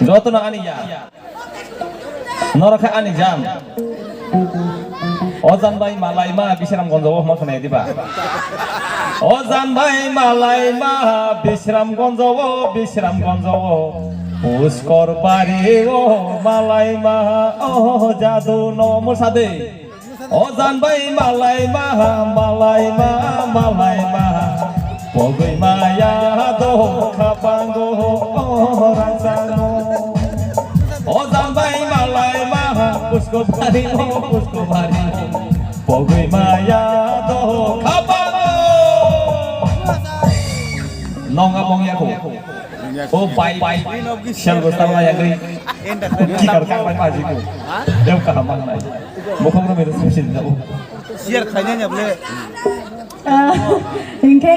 যত না আনি যা নরখা আনি যাম অজান ভাই মালাই মা বিশ্রামগঞ্জ মা শোনাই দিবা অজান ভাই মালাই মা বিশ্রামগঞ্জ পুষ্কর বাড়ি ও মালাই মা ও জাদু নমসাদে অজান ভাই মালাই মা পগৈ মায়া দো খাপাঙ্গো রাজানো অজান ভাই মালাই মা পুষ্কর বাড়ি পগৈ মায়া দো খাপাঙ্গো nonga bong ya ko oh pai shal gostama ya gri ki kar ka pai paji ko dev ka hamang nai mukham ro mere susin da share khaine nya ble inke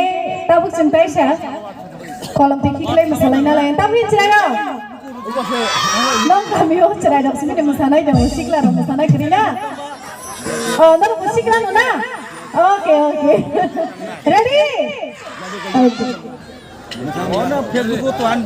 tabuk cintai sha kolam tiki klei masalai na lain tapi cerai nong kami oh cerai dok sini masalai da musikla ro masalai krina oh nang musikla no na okay ready okay Ono Facebook tuan.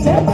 Jagga